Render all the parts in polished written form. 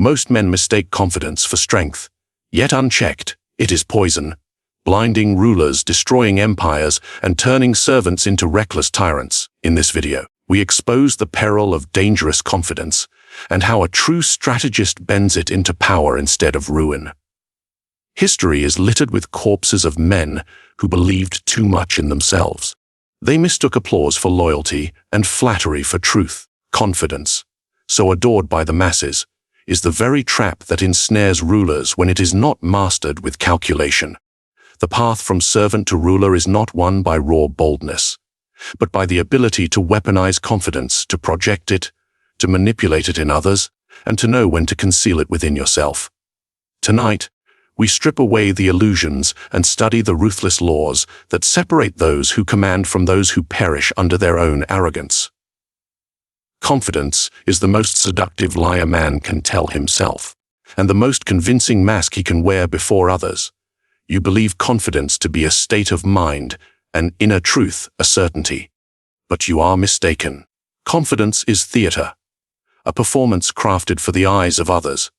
Most men mistake confidence for strength. Yet unchecked, it is poison, blinding rulers, destroying empires, and turning servants into reckless tyrants. In this video, we expose the peril of dangerous confidence and how a true strategist bends it into power instead of ruin. History is littered with corpses of men who believed too much in themselves. They mistook applause for loyalty and flattery for truth. Confidence, so adored by the masses, is the very trap that ensnares rulers when it is not mastered with calculation. The path from servant to ruler is not won by raw boldness, but by the ability to weaponize confidence, to project it, to manipulate it in others, and to know when to conceal it within yourself. Tonight, we strip away the illusions and study the ruthless laws that separate those who command from those who perish under their own arrogance. Confidence is the most seductive lie a man can tell himself, and the most convincing mask he can wear before others. You believe confidence to be a state of mind, an inner truth, a certainty. But you are mistaken. Confidence is theater, a performance crafted for the eyes of others.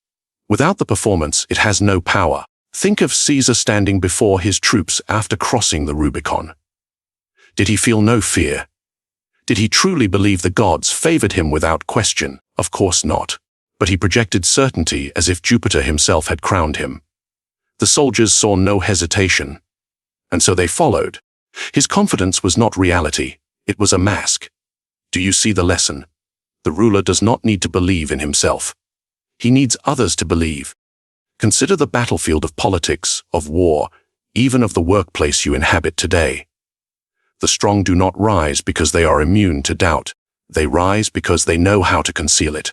Without the performance, it has no power. Think of Caesar standing before his troops after crossing the Rubicon. Did he feel no fear? Did he truly believe the gods favored him without question? Of course not. But he projected certainty as if Jupiter himself had crowned him. The soldiers saw no hesitation, and so they followed. His confidence was not reality, it was a mask. Do you see the lesson? The ruler does not need to believe in himself. He needs others to believe. Consider the battlefield of politics, of war, even of the workplace you inhabit today. The strong do not rise because they are immune to doubt. They rise because they know how to conceal it.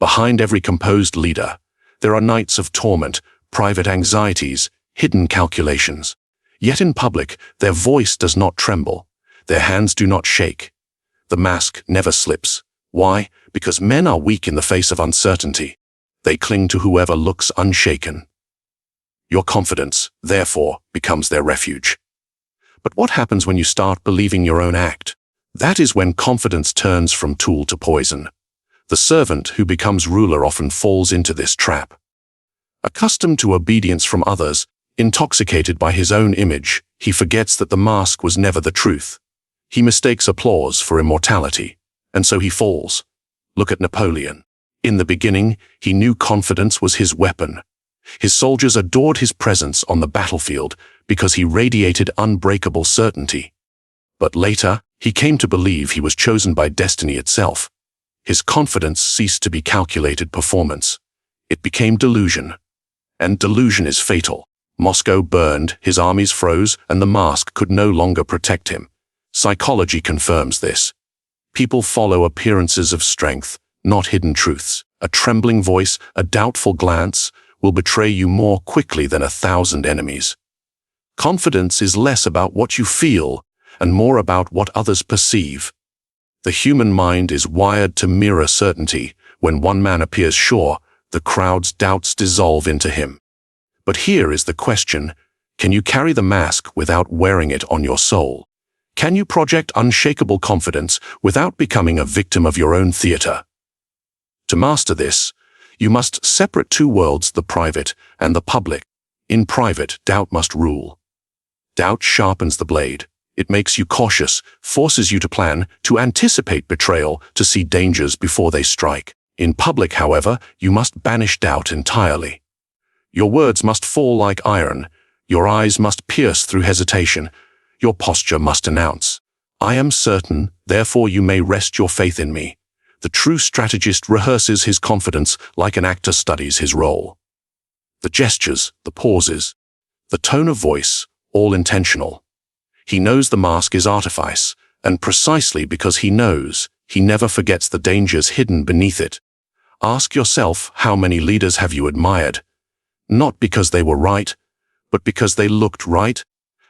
Behind every composed leader, there are nights of torment, private anxieties, hidden calculations. Yet in public, their voice does not tremble. Their hands do not shake. The mask never slips. Why? Because men are weak in the face of uncertainty. They cling to whoever looks unshaken. Your confidence, therefore, becomes their refuge. But what happens when you start believing your own act? That is when confidence turns from tool to poison. The servant who becomes ruler often falls into this trap. Accustomed to obedience from others, intoxicated by his own image, he forgets that the mask was never the truth. He mistakes applause for immortality, and so he falls. Look at Napoleon. In the beginning, he knew confidence was his weapon. His soldiers adored his presence on the battlefield because he radiated unbreakable certainty. But later, he came to believe he was chosen by destiny itself. His confidence ceased to be calculated performance. It became delusion. And delusion is fatal. Moscow burned, his armies froze, and the mask could no longer protect him. Psychology confirms this. People follow appearances of strength, not hidden truths. A trembling voice, a doubtful glance, will betray you more quickly than 1,000 enemies. Confidence is less about what you feel and more about what others perceive. The human mind is wired to mirror certainty. When one man appears sure, the crowd's doubts dissolve into him. But here is the question: can you carry the mask without wearing it on your soul? Can you project unshakable confidence without becoming a victim of your own theater? To master this, you must separate two worlds, the private and the public. In private, doubt must rule. Doubt sharpens the blade. It makes you cautious, forces you to plan, to anticipate betrayal, to see dangers before they strike. In public, however, you must banish doubt entirely. Your words must fall like iron. Your eyes must pierce through hesitation. Your posture must announce, "I am certain, therefore you may rest your faith in me." The true strategist rehearses his confidence like an actor studies his role. The gestures, the pauses, the tone of voice, all intentional. He knows the mask is artifice, and precisely because he knows, he never forgets the dangers hidden beneath it. Ask yourself, how many leaders have you admired? Not because they were right, but because they looked right?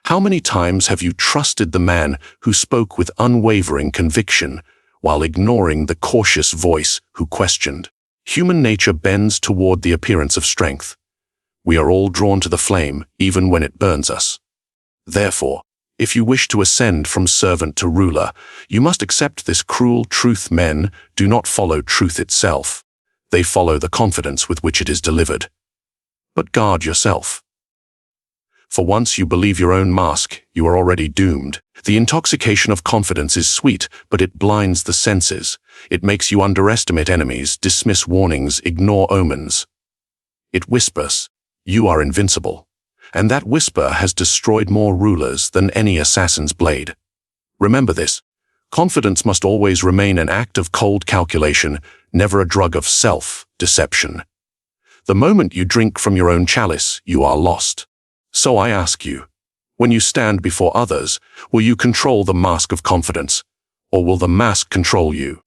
How many times have you trusted the man who spoke with unwavering conviction, while ignoring the cautious voice who questioned? Human nature bends toward the appearance of strength. We are all drawn to the flame, even when it burns us. Therefore, if you wish to ascend from servant to ruler, you must accept this cruel truth: men do not follow truth itself. they follow the confidence with which it is delivered. But guard yourself. For once you believe your own mask, you are already doomed. The intoxication of confidence is sweet, but it blinds the senses. It makes you underestimate enemies, dismiss warnings, ignore omens. It whispers, "You are invincible." And that whisper has destroyed more rulers than any assassin's blade. Remember this. Confidence must always remain an act of cold calculation, never a drug of self-deception. The moment you drink from your own chalice, you are lost. So I ask you, when you stand before others, will you control the mask of confidence, or will the mask control you?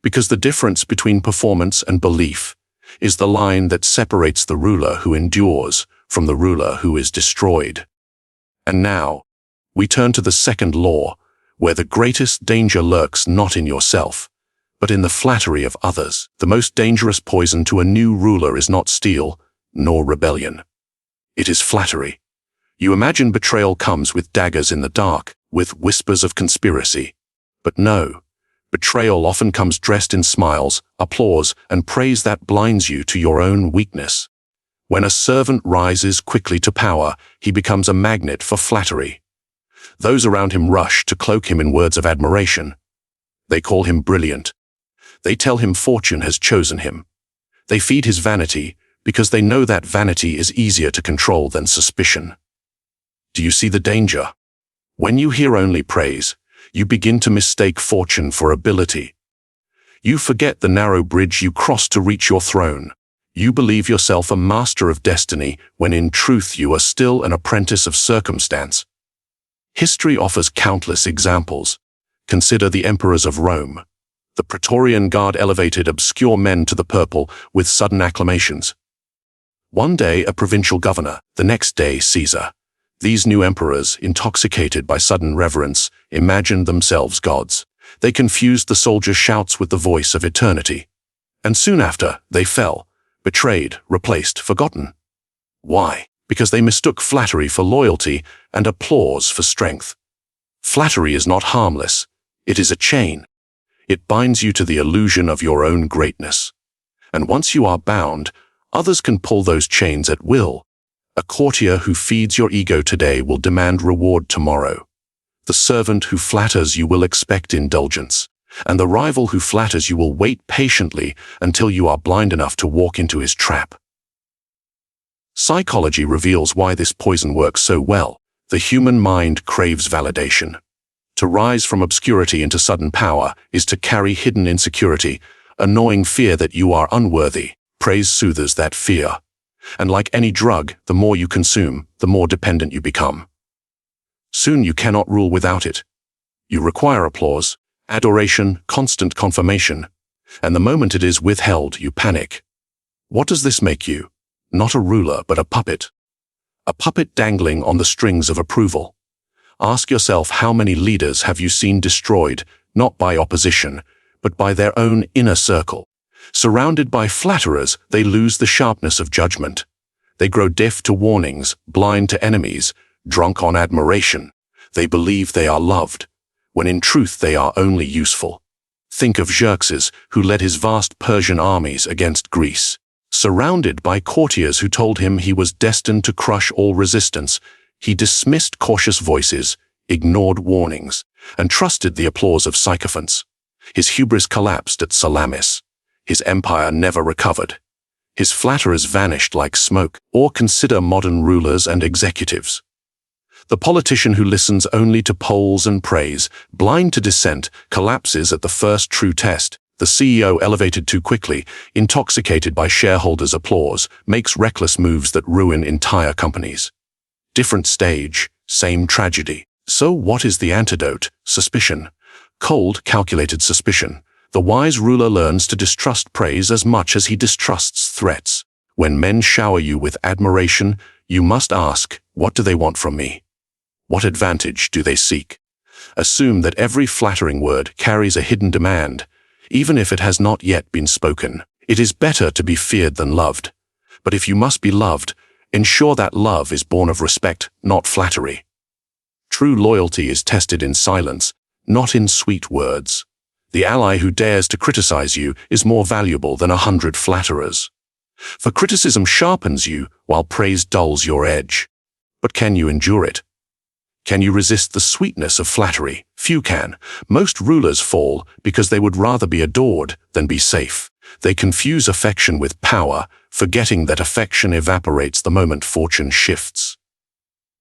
Because the difference between performance and belief is the line that separates the ruler who endures from the ruler who is destroyed. And now, we turn to the second law, where the greatest danger lurks not in yourself, but in the flattery of others. The most dangerous poison to a new ruler is not steel, nor rebellion. It is flattery. You imagine betrayal comes with daggers in the dark, with whispers of conspiracy. But no, betrayal often comes dressed in smiles, applause, and praise that blinds you to your own weakness. When a servant rises quickly to power, he becomes a magnet for flattery. Those around him rush to cloak him in words of admiration. They call him brilliant. They tell him fortune has chosen him. They feed his vanity because they know that vanity is easier to control than suspicion. Do you see the danger? When you hear only praise, you begin to mistake fortune for ability. You forget the narrow bridge you crossed to reach your throne. You believe yourself a master of destiny when in truth you are still an apprentice of circumstance. History offers countless examples. Consider the emperors of Rome. The Praetorian Guard elevated obscure men to the purple with sudden acclamations. One day a provincial governor, the next day Caesar. These new emperors, intoxicated by sudden reverence, imagined themselves gods. They confused the soldiers' shouts with the voice of eternity. And soon after, they fell, betrayed, replaced, forgotten. Why? Because they mistook flattery for loyalty and applause for strength. Flattery is not harmless. It is a chain. It binds you to the illusion of your own greatness. And once you are bound, others can pull those chains at will. A courtier who feeds your ego today will demand reward tomorrow. The servant who flatters you will expect indulgence, and the rival who flatters you will wait patiently until you are blind enough to walk into his trap. Psychology reveals why this poison works so well. The human mind craves validation. To rise from obscurity into sudden power is to carry hidden insecurity, a gnawing fear that you are unworthy. Praise soothes that fear. And like any drug, the more you consume, the more dependent you become. Soon you cannot rule without it. You require applause, adoration, constant confirmation, and the moment it is withheld, you panic. What does this make you? Not a ruler, but a puppet. A puppet dangling on the strings of approval. Ask yourself, how many leaders have you seen destroyed, not by opposition, but by their own inner circle? Surrounded by flatterers, they lose the sharpness of judgment. They grow deaf to warnings, blind to enemies, drunk on admiration. They believe they are loved, when in truth they are only useful. Think of Xerxes, who led his vast Persian armies against Greece. Surrounded by courtiers who told him he was destined to crush all resistance, he dismissed cautious voices, ignored warnings, and trusted the applause of sycophants. His hubris collapsed at Salamis. His empire never recovered. His flatterers vanished like smoke. Or consider modern rulers and executives. The politician who listens only to polls and praise, blind to dissent, collapses at the first true test. The CEO elevated too quickly, intoxicated by shareholders' applause, makes reckless moves that ruin entire companies. Different stage, same tragedy. So what is the antidote? Suspicion. Cold, calculated suspicion. The wise ruler learns to distrust praise as much as he distrusts threats. When men shower you with admiration, you must ask, what do they want from me? What advantage do they seek? Assume that every flattering word carries a hidden demand, even if it has not yet been spoken. It is better to be feared than loved. But if you must be loved, ensure that love is born of respect, not flattery. True loyalty is tested in silence, not in sweet words. The ally who dares to criticize you is more valuable than 100 flatterers. For criticism sharpens you, while praise dulls your edge. But can you endure it? Can you resist the sweetness of flattery? Few can. Most rulers fall because they would rather be adored than be safe. They confuse affection with power, forgetting that affection evaporates the moment fortune shifts.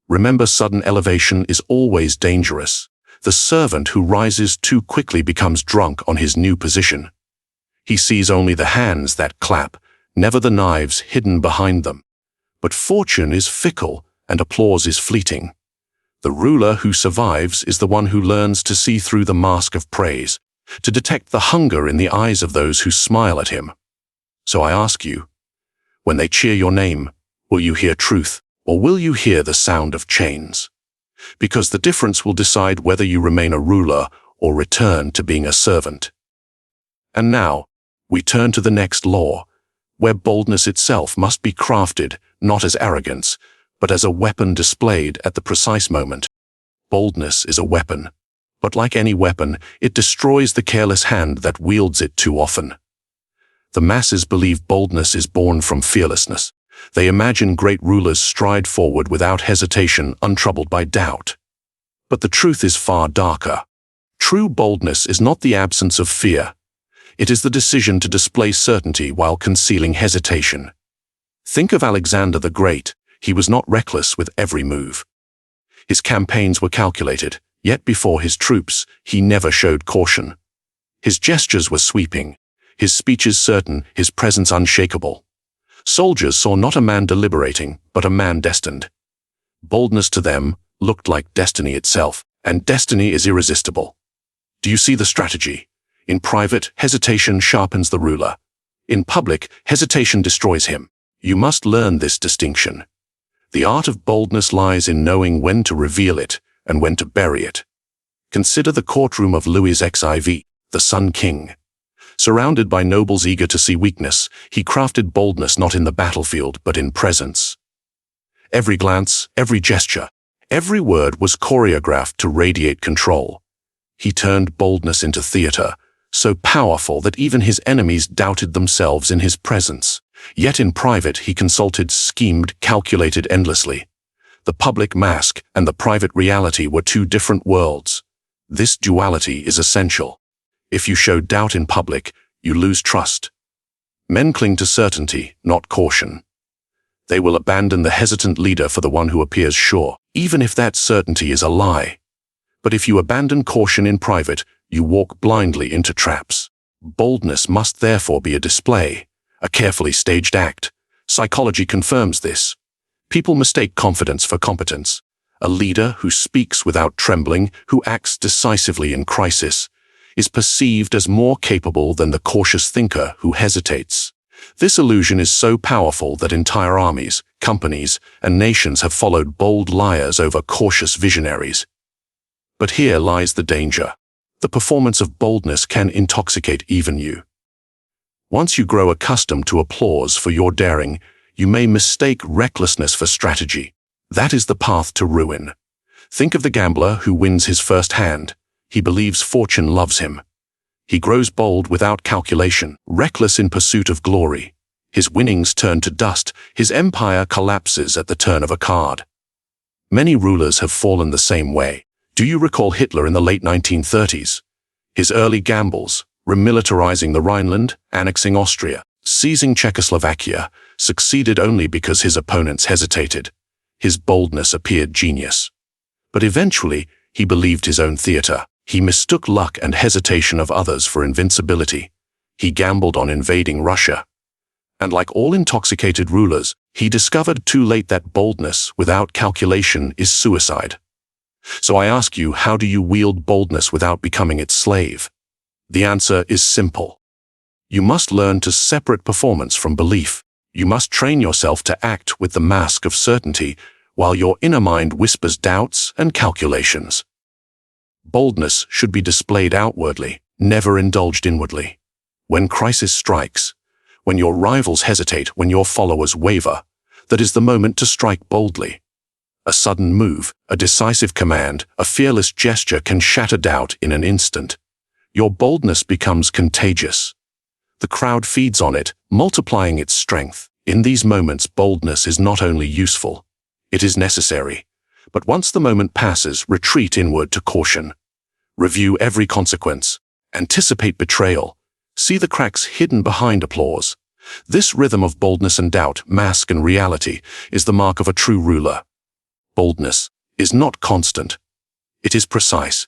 Remember, sudden elevation is always dangerous. The servant who rises too quickly becomes drunk on his new position. He sees only the hands that clap, never the knives hidden behind them. But fortune is fickle and applause is fleeting. The ruler who survives is the one who learns to see through the mask of praise, to detect the hunger in the eyes of those who smile at him. So I ask you, when they cheer your name, will you hear truth, or will you hear the sound of chains? Because the difference will decide whether you remain a ruler or return to being a servant. And now, we turn to the next law, where boldness itself must be crafted not as arrogance, but as a weapon displayed at the precise moment. Boldness is a weapon, but like any weapon, it destroys the careless hand that wields it too often. The masses believe boldness is born from fearlessness. They imagine great rulers stride forward without hesitation, untroubled by doubt. But the truth is far darker. True boldness is not the absence of fear. It is the decision to display certainty while concealing hesitation. Think of Alexander the Great. He was not reckless with every move. His campaigns were calculated, yet before his troops, he never showed caution. His gestures were sweeping, his speeches certain, his presence unshakable. Soldiers saw not a man deliberating, but a man destined. Boldness to them looked like destiny itself, and destiny is irresistible. Do you see the strategy? In private, hesitation sharpens the ruler. In public, hesitation destroys him. You must learn this distinction. The art of boldness lies in knowing when to reveal it and when to bury it. Consider the courtroom of Louis XIV, the Sun King. Surrounded by nobles eager to see weakness, he crafted boldness not in the battlefield but in presence. Every glance, every gesture, every word was choreographed to radiate control. He turned boldness into theater, so powerful that even his enemies doubted themselves in his presence. Yet in private he consulted, schemed, calculated endlessly. The public mask and the private reality were two different worlds. This duality is essential. If you show doubt in public, you lose trust. Men cling to certainty, not caution. They will abandon the hesitant leader for the one who appears sure, even if that certainty is a lie. But if you abandon caution in private, you walk blindly into traps. Boldness must therefore be a display, a carefully staged act. Psychology confirms this. People mistake confidence for competence. A leader who speaks without trembling, who acts decisively in crisis, is perceived as more capable than the cautious thinker who hesitates. This illusion is so powerful that entire armies, companies, and nations have followed bold liars over cautious visionaries. But here lies the danger. The performance of boldness can intoxicate even you. Once you grow accustomed to applause for your daring, you may mistake recklessness for strategy. That is the path to ruin. Think of the gambler who wins his first hand. He believes fortune loves him. He grows bold without calculation, reckless in pursuit of glory. His winnings turn to dust, his empire collapses at the turn of a card. Many rulers have fallen the same way. Do you recall Hitler in the late 1930s? His early gambles, remilitarizing the Rhineland, annexing Austria, seizing Czechoslovakia, succeeded only because his opponents hesitated. His boldness appeared genius. But eventually, he believed his own theater. He mistook luck and hesitation of others for invincibility. He gambled on invading Russia. And like all intoxicated rulers, he discovered too late that boldness without calculation is suicide. So I ask you, how do you wield boldness without becoming its slave? The answer is simple. You must learn to separate performance from belief. You must train yourself to act with the mask of certainty, while your inner mind whispers doubts and calculations. Boldness should be displayed outwardly, never indulged inwardly. When crisis strikes, when your rivals hesitate, when your followers waver, that is the moment to strike boldly. A sudden move, a decisive command, a fearless gesture can shatter doubt in an instant. Your boldness becomes contagious. The crowd feeds on it, multiplying its strength. In these moments, boldness is not only useful, it is necessary. But once the moment passes, retreat inward to caution. Review every consequence. Anticipate betrayal. See the cracks hidden behind applause. This rhythm of boldness and doubt, mask and reality, is the mark of a true ruler. Boldness is not constant. It is precise.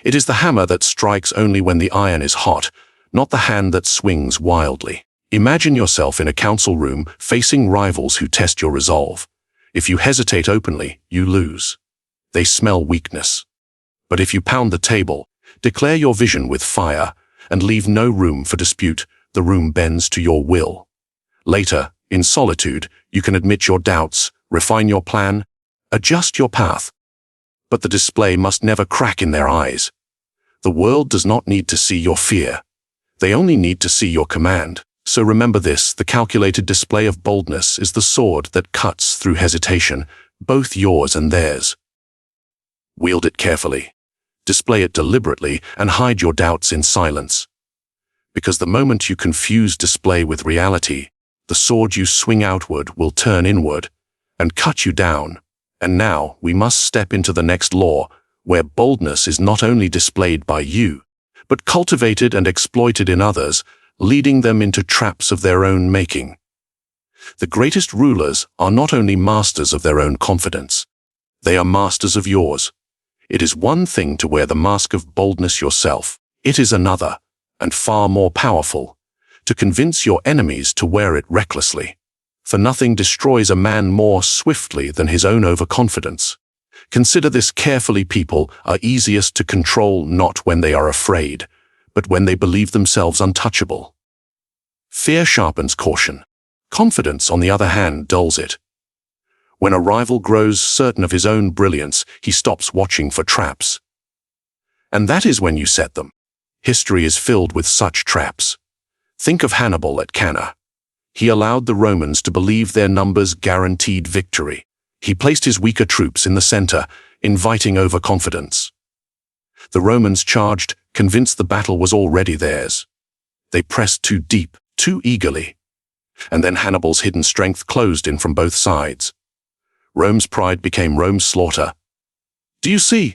It is the hammer that strikes only when the iron is hot, not the hand that swings wildly. Imagine yourself in a council room facing rivals who test your resolve. If you hesitate openly, you lose. They smell weakness. But if you pound the table, declare your vision with fire, and leave no room for dispute, the room bends to your will. Later, in solitude, you can admit your doubts, refine your plan, adjust your path. But the display must never crack in their eyes. The world does not need to see your fear. They only need to see your command. So remember this, the calculated display of boldness is the sword that cuts through hesitation, both yours and theirs. Wield it carefully. Display it deliberately and hide your doubts in silence. Because the moment you confuse display with reality, the sword you swing outward will turn inward and cut you down. And now we must step into the next law, where boldness is not only displayed by you, but cultivated and exploited in others, leading them into traps of their own making. The greatest rulers are not only masters of their own confidence, they are masters of yours. It is one thing to wear the mask of boldness yourself. It is another, and far more powerful, to convince your enemies to wear it recklessly. For nothing destroys a man more swiftly than his own overconfidence. Consider this carefully. People are easiest to control not when they are afraid, but when they believe themselves untouchable. Fear sharpens caution. Confidence, on the other hand, dulls it. When a rival grows certain of his own brilliance, he stops watching for traps. And that is when you set them. History is filled with such traps. Think of Hannibal at Cannae. He allowed the Romans to believe their numbers guaranteed victory. He placed his weaker troops in the center, inviting overconfidence. The Romans charged, convinced the battle was already theirs. They pressed too deep, too eagerly. And then Hannibal's hidden strength closed in from both sides. Rome's pride became Rome's slaughter. Do you see?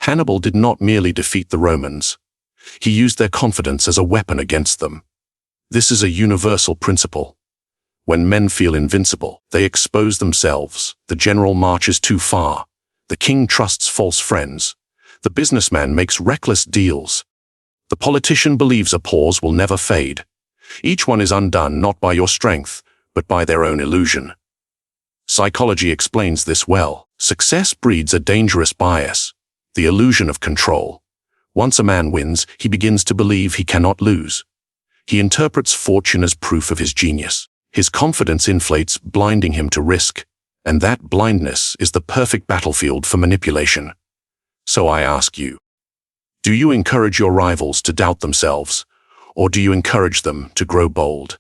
Hannibal did not merely defeat the Romans. He used their confidence as a weapon against them. This is a universal principle. When men feel invincible, they expose themselves. The general marches too far. The king trusts false friends. The businessman makes reckless deals. The politician believes applause will never fade. Each one is undone not by your strength, but by their own illusion. Psychology explains this well. Success breeds a dangerous bias, the illusion of control. Once a man wins, he begins to believe he cannot lose. He interprets fortune as proof of his genius. His confidence inflates, blinding him to risk. And that blindness is the perfect battlefield for manipulation. So I ask you, do you encourage your rivals to doubt themselves, or do you encourage them to grow bold?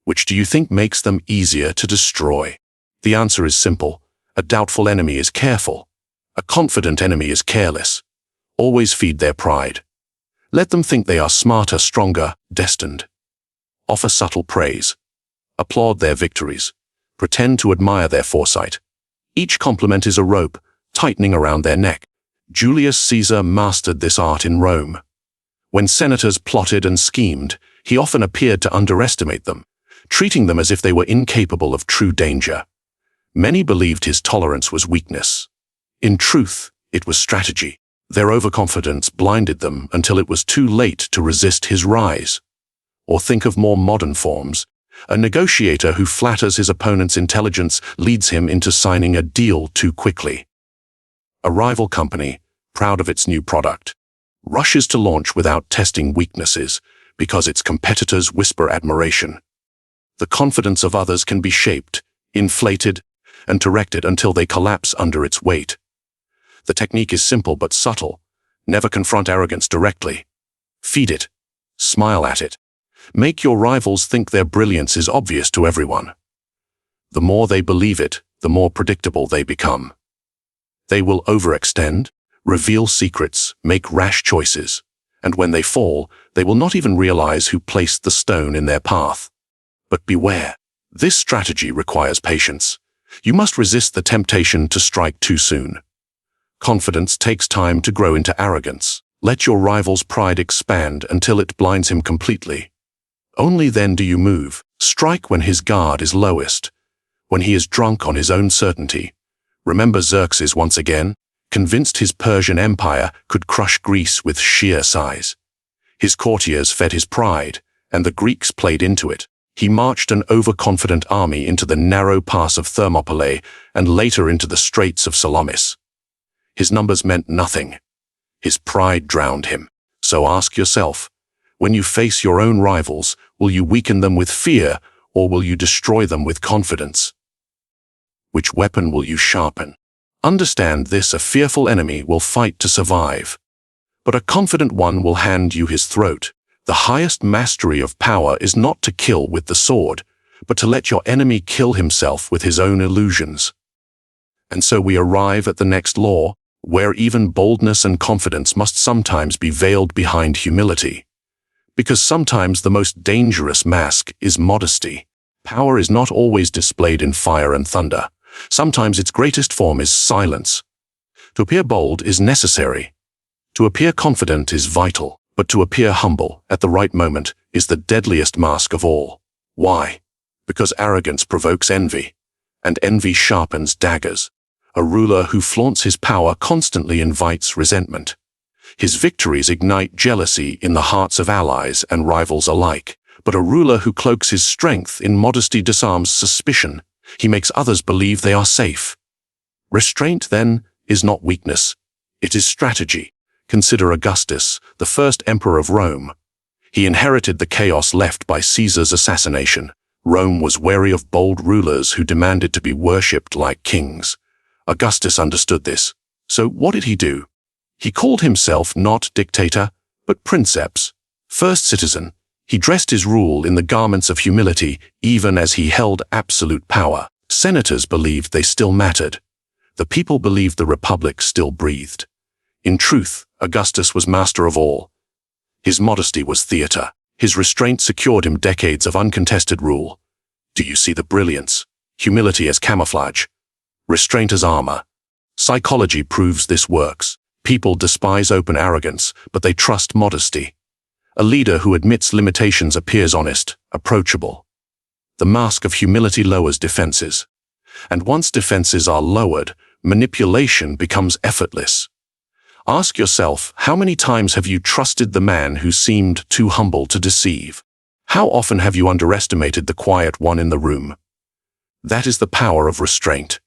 Which do you think makes them easier to destroy? The answer is simple. A doubtful enemy is careful. A confident enemy is careless. Always feed their pride. Let them think they are smarter, stronger, destined. Offer subtle praise. Applaud their victories. Pretend to admire their foresight. Each compliment is a rope, tightening around their neck. Julius Caesar mastered this art in Rome. When senators plotted and schemed, he often appeared to underestimate them, treating them as if they were incapable of true danger. Many believed his tolerance was weakness. In truth, it was strategy. Their overconfidence blinded them until it was too late to resist his rise. Or think of more modern forms. A negotiator who flatters his opponent's intelligence leads him into signing a deal too quickly. A rival company, proud of its new product, rushes to launch without testing weaknesses because its competitors whisper admiration. The confidence of others can be shaped, inflated, and directed until they collapse under its weight. The technique is simple but subtle. Never confront arrogance directly. Feed it. Smile at it. Make your rivals think their brilliance is obvious to everyone. The more they believe it, the more predictable they become. They will overextend, reveal secrets, make rash choices, And when they fall, they will not even realize who placed the stone in their path. But beware. This strategy requires patience. You must resist the temptation to strike too soon. Confidence takes time to grow into arrogance. Let your rival's pride expand until it blinds him completely. Only then do you move. Strike when his guard is lowest, when he is drunk on his own certainty. Remember Xerxes once again, convinced his Persian empire could crush Greece with sheer size. His courtiers fed his pride, and the Greeks played into it. He marched an overconfident army into the narrow pass of Thermopylae and later into the straits of Salamis. His numbers meant nothing. His pride drowned him. So ask yourself, when you face your own rivals, will you weaken them with fear, or will you destroy them with confidence? Which weapon will you sharpen? Understand this: a fearful enemy will fight to survive, but a confident one will hand you his throat. The highest mastery of power is not to kill with the sword, but to let your enemy kill himself with his own illusions. And so we arrive at the next law, where even boldness and confidence must sometimes be veiled behind humility. Because sometimes the most dangerous mask is modesty. Power is not always displayed in fire and thunder. Sometimes its greatest form is silence. To appear bold is necessary. To appear confident is vital. But to appear humble at the right moment is the deadliest mask of all. Why? Because arrogance provokes envy, and envy sharpens daggers. A ruler who flaunts his power constantly invites resentment. His victories ignite jealousy in the hearts of allies and rivals alike. But a ruler who cloaks his strength in modesty disarms suspicion. He makes others believe they are safe. Restraint, then, is not weakness. It is strategy. Consider Augustus, the first emperor of Rome. He inherited the chaos left by Caesar's assassination. Rome was wary of bold rulers who demanded to be worshipped like kings. Augustus understood this. So what did he do? He called himself not dictator, but princeps, first citizen. He dressed his rule in the garments of humility, even as he held absolute power. Senators believed they still mattered. The people believed the republic still breathed. In truth, Augustus was master of all. His modesty was theater. His restraint secured him decades of uncontested rule. Do you see the brilliance? Humility as camouflage. Restraint as armor. Psychology proves this works. People despise open arrogance, but they trust modesty. A leader who admits limitations appears honest, approachable. The mask of humility lowers defenses. And once defenses are lowered, manipulation becomes effortless. Ask yourself, how many times have you trusted the man who seemed too humble to deceive? How often have you underestimated the quiet one in the room? That is the power of restraint.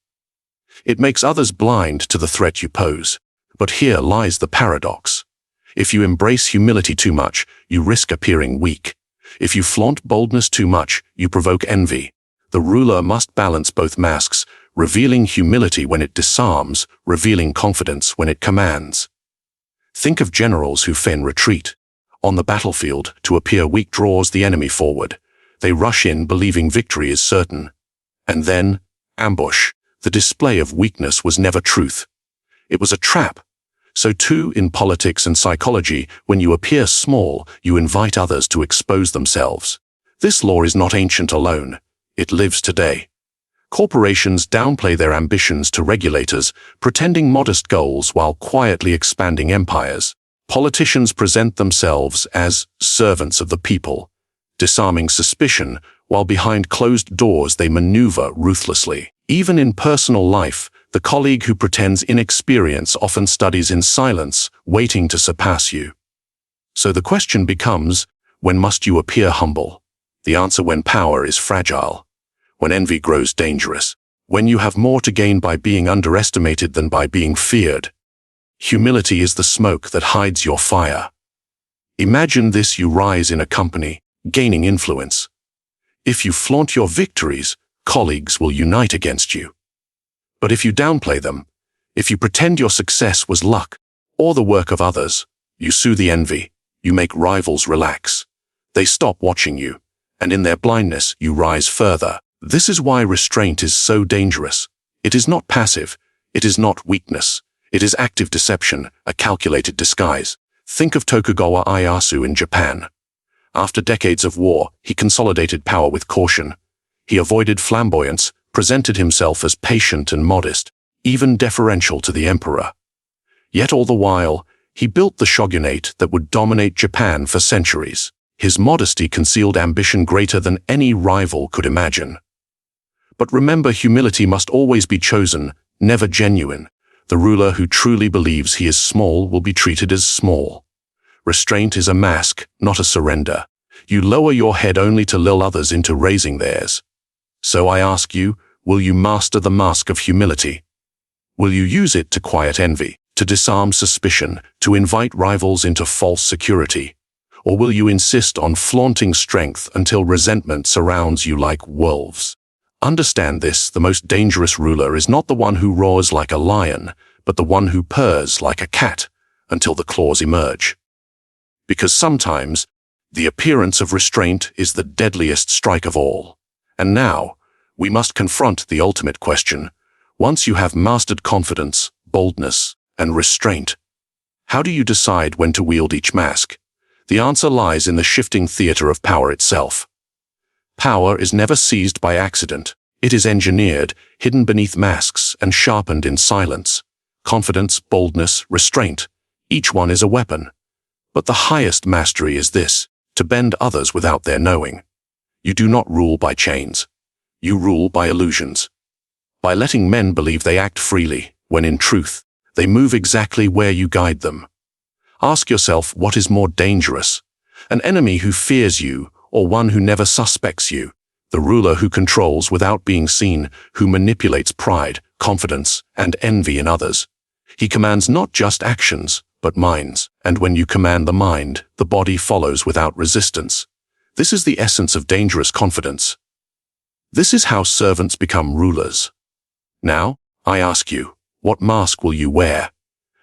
It makes others blind to the threat you pose. But here lies the paradox. If you embrace humility too much, you risk appearing weak. If you flaunt boldness too much, you provoke envy. The ruler must balance both masks, revealing humility when it disarms, revealing confidence when it commands. Think of generals who feign retreat. On the battlefield, to appear weak draws the enemy forward. They rush in believing victory is certain. And then, ambush. The display of weakness was never truth. It was a trap. So too, in politics and psychology, when you appear small, you invite others to expose themselves. This law is not ancient alone. It lives today. Corporations downplay their ambitions to regulators, pretending modest goals while quietly expanding empires. Politicians present themselves as servants of the people, disarming suspicion, while behind closed doors they maneuver ruthlessly. Even in personal life, the colleague who pretends inexperience often studies in silence, waiting to surpass you. So the question becomes, when must you appear humble? The answer: when power is fragile. When envy grows dangerous, when you have more to gain by being underestimated than by being feared. Humility is the smoke that hides your fire. Imagine this: you rise in a company, gaining influence. If you flaunt your victories, colleagues will unite against you. But if you downplay them, if you pretend your success was luck or the work of others, you soothe the envy, you make rivals relax. They stop watching you, and in their blindness you rise further. This is why restraint is so dangerous. It is not passive. It is not weakness. It is active deception, a calculated disguise. Think of Tokugawa Ieyasu in Japan. After decades of war, he consolidated power with caution. He avoided flamboyance, presented himself as patient and modest, even deferential to the emperor. Yet all the while, he built the shogunate that would dominate Japan for centuries. His modesty concealed ambition greater than any rival could imagine. But remember, humility must always be chosen, never genuine. The ruler who truly believes he is small will be treated as small. Restraint is a mask, not a surrender. You lower your head only to lull others into raising theirs. So I ask you, will you master the mask of humility? Will you use it to quiet envy, to disarm suspicion, to invite rivals into false security? Or will you insist on flaunting strength until resentment surrounds you like wolves? Understand this: the most dangerous ruler is not the one who roars like a lion, but the one who purrs like a cat until the claws emerge. Because sometimes, the appearance of restraint is the deadliest strike of all. And now, we must confront the ultimate question. Once you have mastered confidence, boldness, and restraint, how do you decide when to wield each mask? The answer lies in the shifting theater of power itself. Power is never seized by accident. It is engineered, hidden beneath masks, and sharpened in silence. Confidence, boldness, restraint, each one is a weapon. But the highest mastery is this: to bend others without their knowing. You do not rule by chains. You rule by illusions. By letting men believe they act freely, when in truth, they move exactly where you guide them. Ask yourself, what is more dangerous? An enemy who fears you, or one who never suspects you? The ruler who controls without being seen, who manipulates pride, confidence, and envy in others. He commands not just actions, but minds. And when you command the mind, the body follows without resistance. This is the essence of dangerous confidence. This is how servants become rulers. Now, I ask you, what mask will you wear?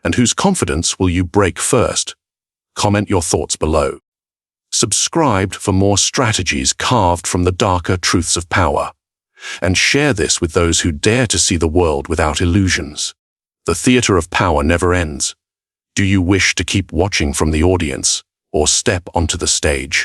And whose confidence will you break first? Comment your thoughts below. Subscribe for more strategies carved from the darker truths of power. And share this with those who dare to see the world without illusions. The theater of power never ends. Do you wish to keep watching from the audience, or step onto the stage?